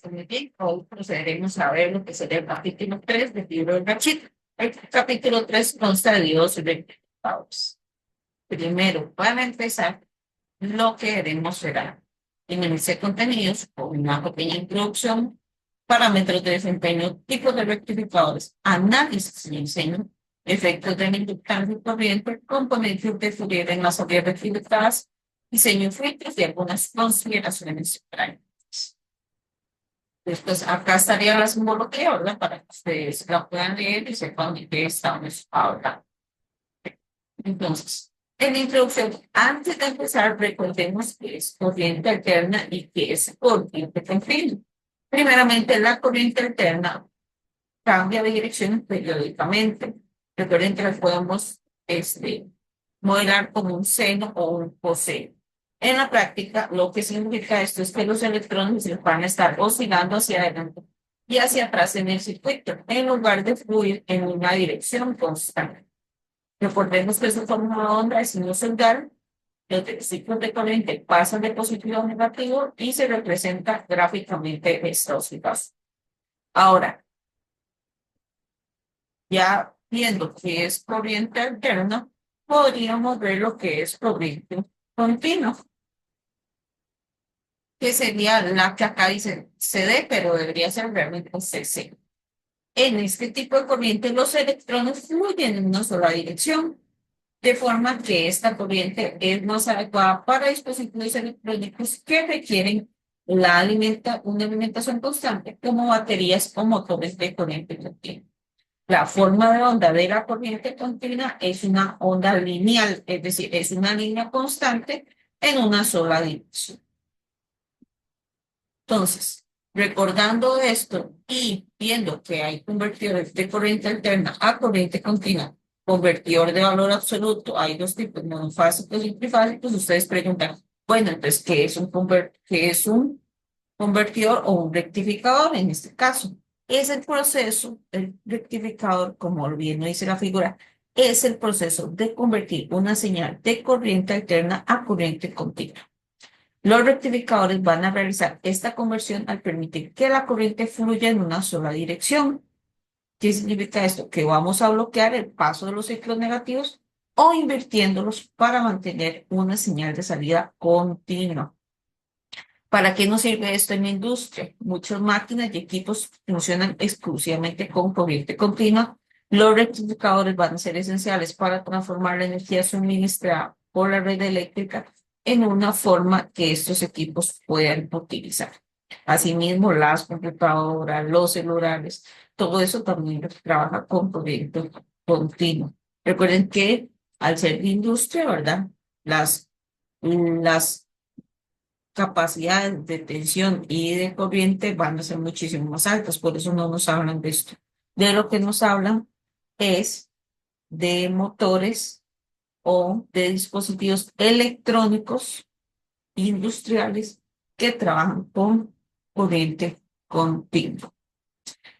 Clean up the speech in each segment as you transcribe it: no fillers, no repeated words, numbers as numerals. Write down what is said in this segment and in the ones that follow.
Muy bien, hoy procederemos a ver lo que sería el capítulo 3 del libro del Rachid. El capítulo 3 consta de dos rectificados. Primero, para empezar, lo que haremos será iniciar contenidos con una pequeña introducción, parámetros de desempeño, tipos de rectificadores, análisis y diseño, efectos de la inductancia y corriente, componentes de Fourier en las áreas rectificadas, diseño y filtros y algunas consideraciones prácticas. Después, acá estaría la simbología, ¿verdad? Para que ustedes la puedan leer y sepan de qué estamos hablando. Entonces, en la introducción, antes de empezar, recordemos qué es corriente alterna y qué es corriente continua. Primeramente, la corriente alterna cambia de dirección periódicamente. Recuerden que la podemos modelar como un seno o un coseno. En la práctica, lo que significa esto es que los electrones van a estar oscilando hacia adelante y hacia atrás en el circuito, en lugar de fluir en una dirección constante. Recordemos que su forma de onda es sinusoidal, los ciclos de corriente pasan de positivo a negativo y se representa gráficamente esta oscilación. Ahora, ya viendo que es corriente alterna, podríamos ver lo que es corriente continua, que sería la que acá dice CD, pero debería ser realmente CC. En este tipo de corriente, los electrones fluyen en una sola dirección, de forma que esta corriente es más adecuada para dispositivos electrónicos que requieren una alimentación constante, como baterías o motores de corriente continua. La forma de onda de la corriente continua es una onda lineal, es decir, es una línea constante en una sola dirección. Entonces, recordando esto y viendo que hay convertidores de corriente alterna a corriente continua, convertidor de valor absoluto, hay dos tipos, monofásicos y trifásicos, ustedes preguntan, bueno, entonces, ¿qué es un convertidor o un rectificador en este caso? Es el proceso, el rectificador, como bien lo dice la figura, es el proceso de convertir una señal de corriente alterna a corriente continua. Los rectificadores van a realizar esta conversión al permitir que la corriente fluya en una sola dirección. ¿Qué significa esto? Que vamos a bloquear el paso de los ciclos negativos o invirtiéndolos para mantener una señal de salida continua. ¿Para qué nos sirve esto en la industria? Muchas máquinas y equipos funcionan exclusivamente con corriente continua. Los rectificadores van a ser esenciales para transformar la energía suministrada por la red eléctrica en una forma que estos equipos puedan utilizar. Asimismo, las computadoras, los celulares, todo eso también trabaja con corriente continua. Recuerden que al ser de industria, ¿verdad? Las capacidades de tensión y de corriente van a ser muchísimo más altas, por eso no nos hablan de esto. De lo que nos hablan es de motores o de dispositivos electrónicos industriales que trabajan con corriente continua.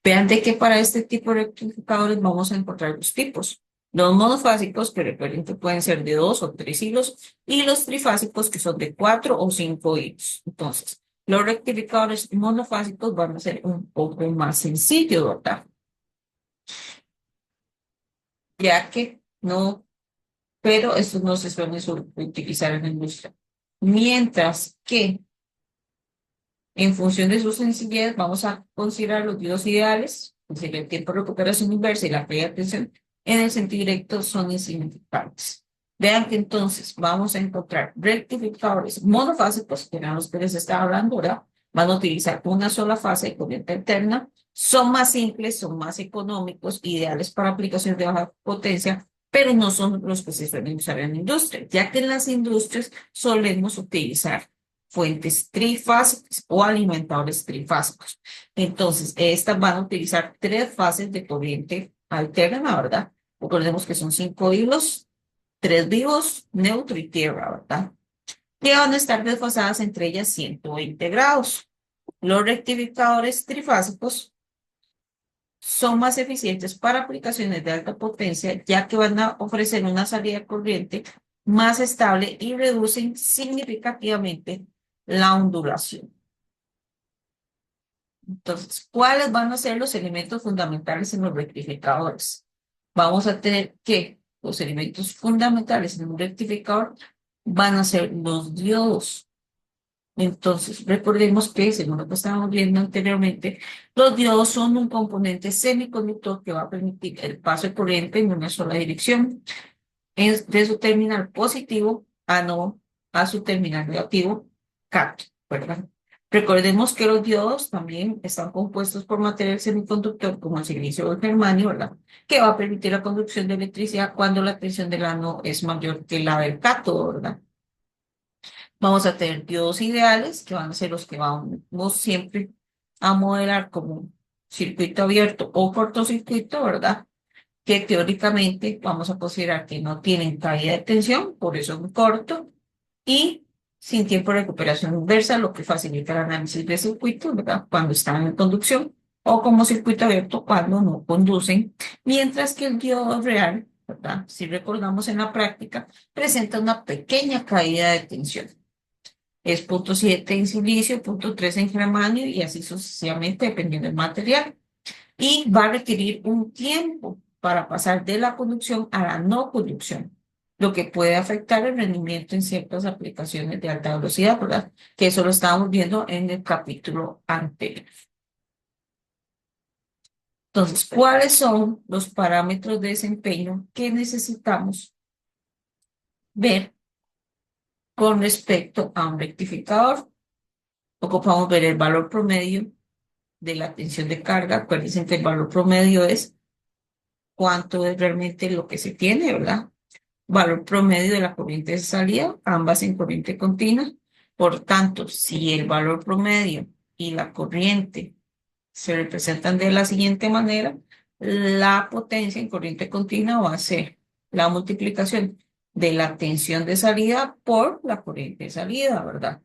Vean de que para este tipo de rectificadores vamos a encontrar dos tipos. Los monofásicos, que recuerden que pueden ser de 2 o 3 hilos, y los trifásicos, que son de 4 o 5 hilos. Entonces, los rectificadores monofásicos van a ser un poco más sencillos, ¿verdad? Ya que no, pero estos no se suelen utilizar en la industria. Mientras que en función de su sencillez, vamos a considerar los diodos ideales, es decir, el tiempo de recuperación inversa y la pérdida de atención en el sentido directo son insignificantes. Vean que entonces vamos a encontrar rectificadores monofásicos, que eran los que les estaba hablando ahora, van a utilizar una sola fase de corriente alterna, son más simples, son más económicos, ideales para aplicaciones de baja potencia, pero no son los que se suelen usar en la industria, ya que en las industrias solemos utilizar fuentes trifásicas o alimentadores trifásicos. Entonces, estas van a utilizar 3 fases de corriente alterna, ¿verdad? Recordemos que son 5 hilos, 3 vivos, neutro y tierra, ¿verdad? Que van a estar desfasadas entre ellas 120 grados. Los rectificadores trifásicos son más eficientes para aplicaciones de alta potencia, ya que van a ofrecer una salida de corriente más estable y reducen significativamente la ondulación. Entonces, ¿cuáles van a ser los elementos fundamentales en los rectificadores? Vamos a tener que los elementos fundamentales en un rectificador van a ser los diodos. Entonces, recordemos que, según lo que estábamos viendo anteriormente, los diodos son un componente semiconductor que va a permitir el paso de corriente en una sola dirección, de su terminal positivo ánodo a su terminal negativo cátodo, ¿verdad? Recordemos que los diodos también están compuestos por material semiconductor como el silicio o el germanio, ¿verdad? Que va a permitir la conducción de electricidad cuando la tensión del ánodo es mayor que la del cátodo, ¿verdad? Vamos a tener diodos ideales, que van a ser los que vamos siempre a modelar como circuito abierto o cortocircuito, ¿verdad? Que teóricamente vamos a considerar que no tienen caída de tensión, por eso es un corto, y sin tiempo de recuperación inversa, lo que facilita el análisis de circuitos, ¿verdad? Cuando están en conducción, o como circuito abierto cuando no conducen, mientras que el diodo real, ¿verdad? Si recordamos en la práctica, presenta una pequeña caída de tensión. Es 0,7 en silicio, 0,3 en germanio y así sucesivamente dependiendo del material. Y va a requerir un tiempo para pasar de la conducción a la no conducción, lo que puede afectar el rendimiento en ciertas aplicaciones de alta velocidad, ¿verdad? Que eso lo estábamos viendo en el capítulo anterior. Entonces, ¿cuáles son los parámetros de desempeño que necesitamos ver con respecto a un rectificador? Ocupamos ver el valor promedio de la tensión de carga. Acuérdense que el valor promedio es cuánto es realmente lo que se tiene, ¿verdad? Valor promedio de la corriente de salida, ambas en corriente continua. Por tanto, si el valor promedio y la corriente se representan de la siguiente manera, la potencia en corriente continua va a ser la multiplicación de la tensión de salida por la corriente de salida, ¿verdad?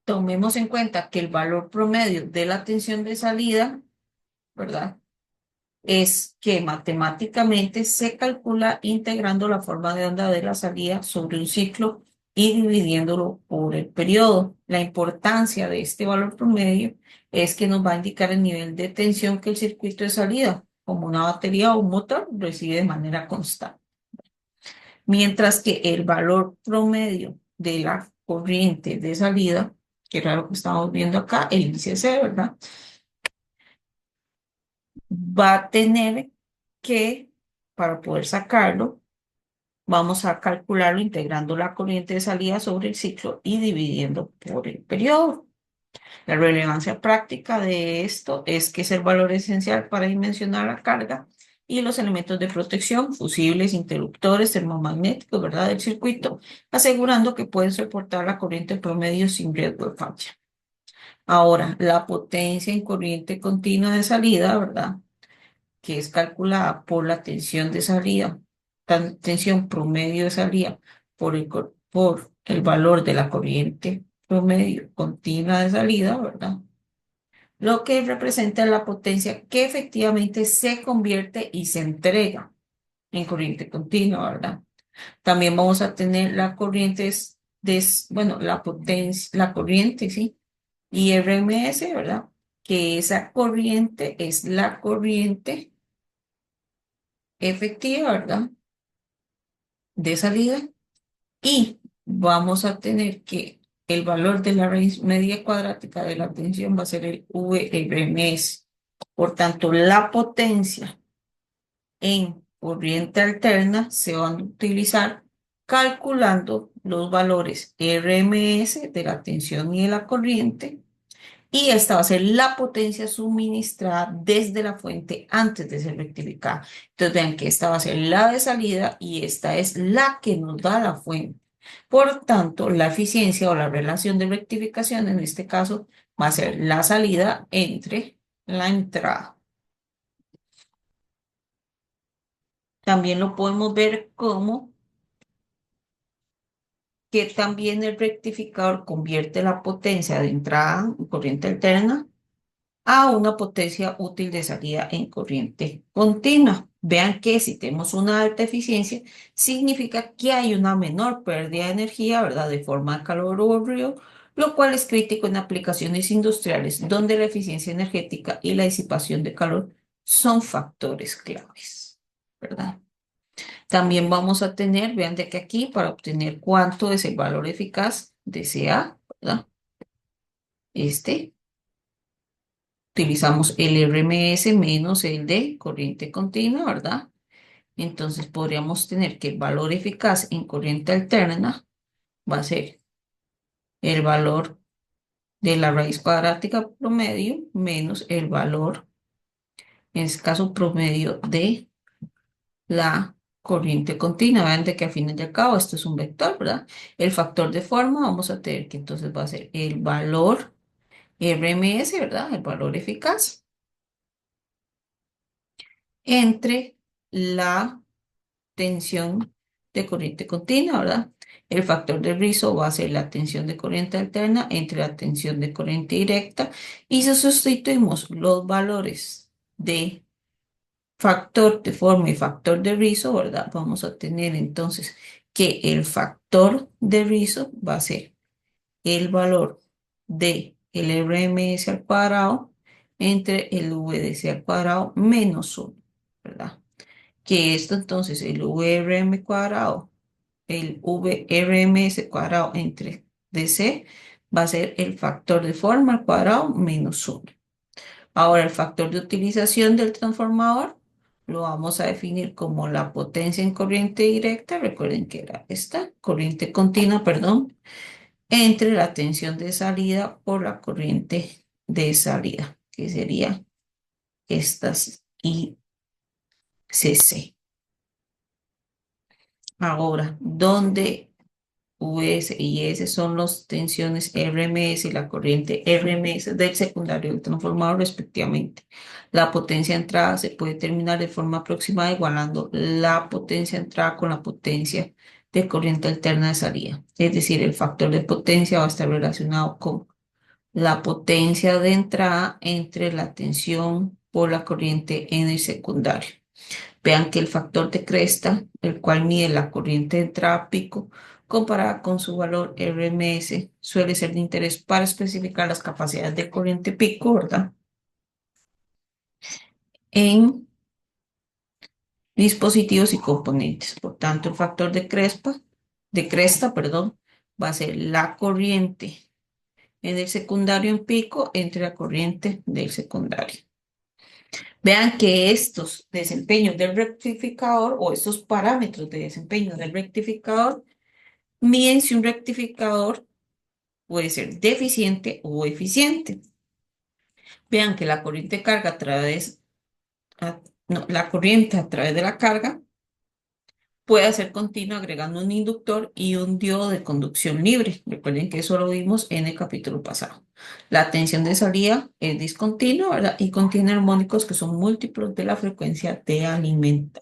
Tomemos en cuenta que el valor promedio de la tensión de salida, ¿verdad? Es que matemáticamente se calcula integrando la forma de onda de la salida sobre un ciclo y dividiéndolo por el periodo. La importancia de este valor promedio es que nos va a indicar el nivel de tensión que el circuito de salida, como una batería o un motor, recibe de manera constante. Mientras que el valor promedio de la corriente de salida, que era lo que estamos viendo acá, el ICC, ¿verdad? Va a tener que, para poder sacarlo, vamos a calcularlo integrando la corriente de salida sobre el ciclo y dividiendo por el periodo. La relevancia práctica de esto es que es el valor esencial para dimensionar la carga y los elementos de protección, fusibles, interruptores, termomagnéticos, ¿verdad? Del circuito, asegurando que pueden soportar la corriente promedio sin riesgo de falla. Ahora, la potencia en corriente continua de salida, ¿verdad? Que es calculada por la tensión de salida, tensión promedio de salida por el valor de la corriente promedio continua de salida, ¿verdad? Lo que representa la potencia que efectivamente se convierte y se entrega en corriente continua, ¿verdad? También vamos a tener la corriente, bueno, la potencia, la corriente, ¿sí? Y RMS, ¿verdad? Que esa corriente es la corriente efectiva, ¿verdad? De salida y vamos a tener que el valor de la raíz media cuadrática de la tensión va a ser el VRMS. Por tanto, la potencia en corriente alterna se van a utilizar calculando los valores RMS de la tensión y de la corriente y esta va a ser la potencia suministrada desde la fuente antes de ser rectificada. Entonces vean que esta va a ser la de salida y esta es la que nos da la fuente. Por tanto, la eficiencia o la relación de rectificación en este caso va a ser la salida entre la entrada. También lo podemos ver como que también el rectificador convierte la potencia de entrada en corriente alterna a una potencia útil de salida en corriente continua. Vean que si tenemos una alta eficiencia, significa que hay una menor pérdida de energía, ¿verdad? De forma de calor o lo cual es crítico en aplicaciones industriales donde la eficiencia energética y la disipación de calor son factores claves, ¿verdad? También vamos a tener, vean de que aquí para obtener cuánto es el valor eficaz de CA, ¿verdad? Este, utilizamos el RMS menos el de corriente continua, ¿verdad? Entonces podríamos tener que el valor eficaz en corriente alterna va a ser el valor de la raíz cuadrática promedio menos el valor, en este caso promedio de la corriente continua. Vean de que al fin y al cabo esto es un vector, ¿verdad? El factor de forma vamos a tener que entonces va a ser el valor RMS, ¿verdad? El valor eficaz entre la tensión de corriente continua, ¿verdad? El factor de rizo va a ser la tensión de corriente alterna entre la tensión de corriente directa y si sustituimos los valores de factor de forma y factor de rizo, ¿verdad? Vamos a tener entonces que el factor de rizo va a ser el valor de el RMS al cuadrado entre el VDC al cuadrado menos 1, ¿verdad? Que esto entonces, el VRM cuadrado, el VRMS cuadrado entre DC va a ser el factor de forma al cuadrado menos 1. Ahora, el factor de utilización del transformador lo vamos a definir como la potencia en corriente directa, recuerden que era esta, corriente continua, perdón, entre la tensión de salida por la corriente de salida, que sería estas ICC. Ahora, ¿dónde VS y S son las tensiones RMS y la corriente RMS del secundario del transformador respectivamente? La potencia de entrada se puede determinar de forma aproximada igualando la potencia de entrada con la potencia de corriente alterna de salida. Es decir, el factor de potencia va a estar relacionado con la potencia de entrada entre la tensión por la corriente en el secundario. Vean que el factor de cresta, el cual mide la corriente de entrada a pico, comparada con su valor RMS, suele ser de interés para especificar las capacidades de corriente pico, ¿verdad? En dispositivos y componentes. Por tanto, el factor de cresta, perdón, va a ser la corriente en el secundario en pico entre la corriente del secundario. Vean que estos desempeños del rectificador o estos parámetros de desempeño del rectificador miden si un rectificador puede ser deficiente o eficiente. Vean que la corriente carga a través, no, la corriente a través de la carga puede ser continua agregando un inductor y un diodo de conducción libre. Recuerden que eso lo vimos en el capítulo pasado. La tensión de salida es discontinua, ¿verdad? Y contiene armónicos que son múltiplos de la frecuencia de alimentación.